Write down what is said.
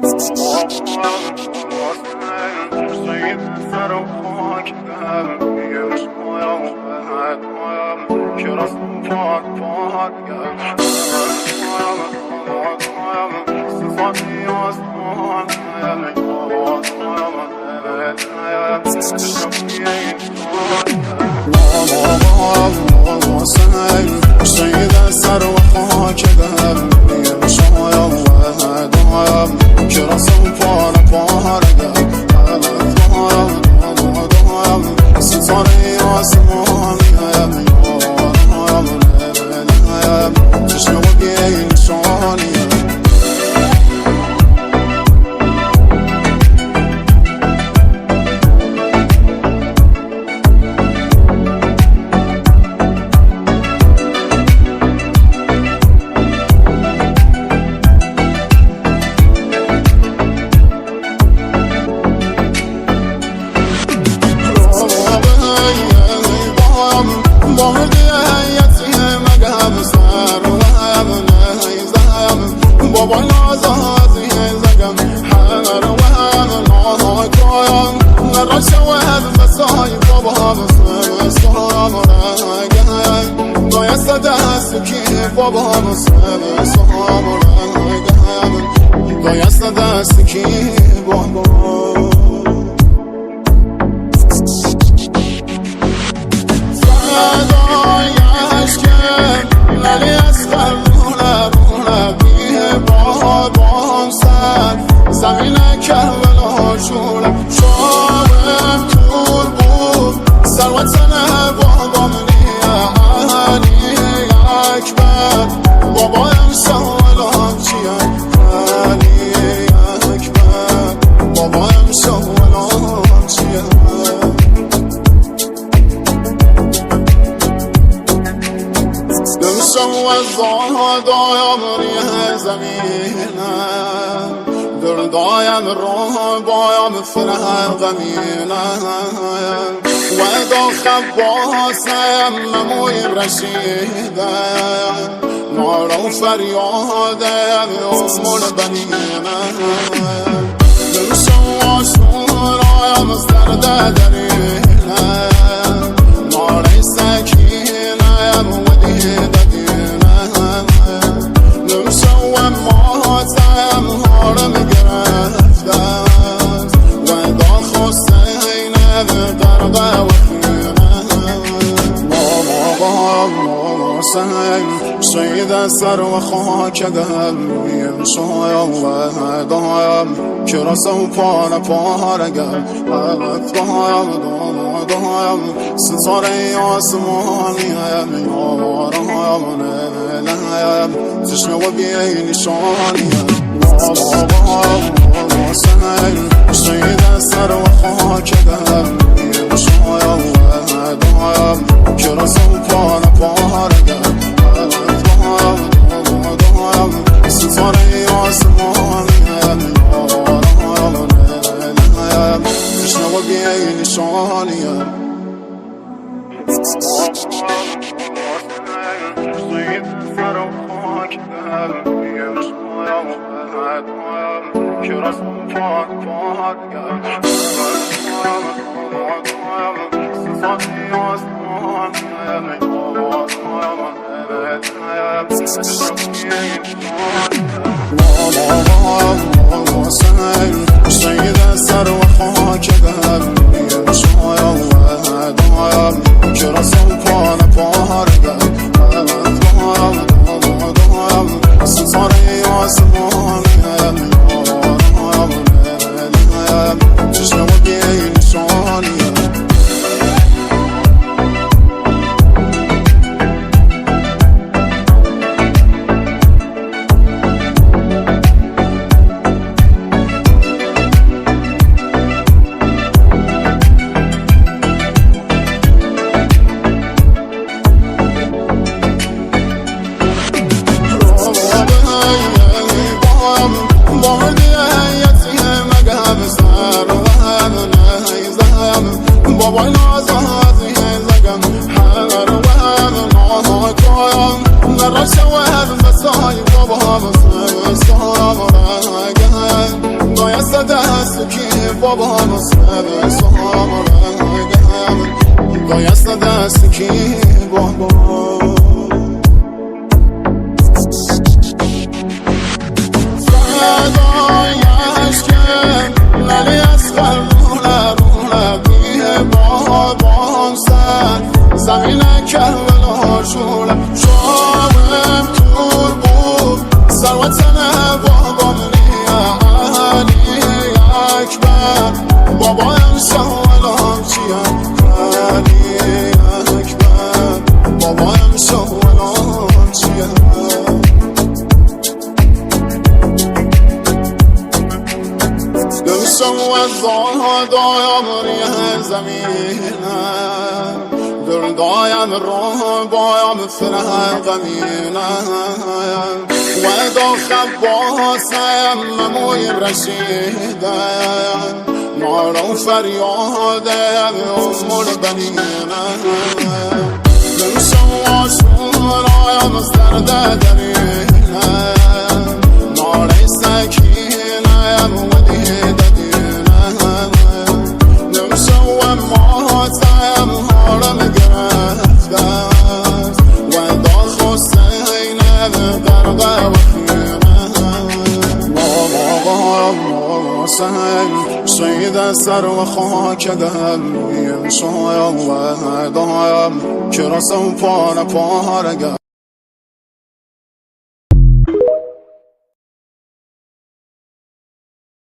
سید سر و خاک دم شایم و دایم که رسم پاره پاره گم دایم ستاره آسمانی هم یارم چشم و گیل نشانی بابا نازازی زگم حمر و هم ناکایم نرشه و هم مسای بابا مسام رگم بایست دست کی بابا مسام رگم بایست دست کی بابا فدایش کن ولی از قلبونه بابام سر زمین کربلا شورم شارم تور بود سروت سنه بابام نیه علی اکبر بابایم سوالان چیه علی اکبر بابایم سوالان چیه دمشم و زادایم ریه زمینم دردایم روح بایم فرح غمینم و داخل باسم مموی رشیدم نارا و فریادم امون بنینم دمشم و شورایم زرده درینم ناره سکینم و هارم گرفتم و دا خسینه درده و خیمه بابا حسین شید سر و خاک دم شایم و دایم که رسم پاره پاره گم دایم ستاره آسمانی هم یارم نیم چشم و بیه نشانی شید سر و خاک دم شایم و دایم که رسم پاره پاره گم دایم ستاره آسمانی هم یارم نیم چشم و بیه نشانی شید سر و خاک دم شایم و دایم که رسم پاره پاره گم دایم ستاره آسمانی هم یارم چشم و بیه نشانی بابا نازازی زگم حمر و هم ناکایم نرشه و هم مسای بابا مسام رگم که بابا مسلم سامرگم دایست دست که بابا فدایش که للی از قلبونه رونه بیه بابام سر زمین کربلا شوله شامم تور بود سروتنه بابام علی اکبر بابایم سوالام چیم علی اکبر بابایم سوالام چیم دمشم و دایم ریه زمینم دل دایم رو بایم فرح غمینم و دا خباسم مموی رشیدم نارو فریادم امور بنینم دمشم و شورایم از درد درینم ناره سکینم و دیدینم دمشم و ماتم حالم گرفتم و دا خسینم غرقه و سید سر و خاک قلبیم شایم و دایم که رسم پاره پاره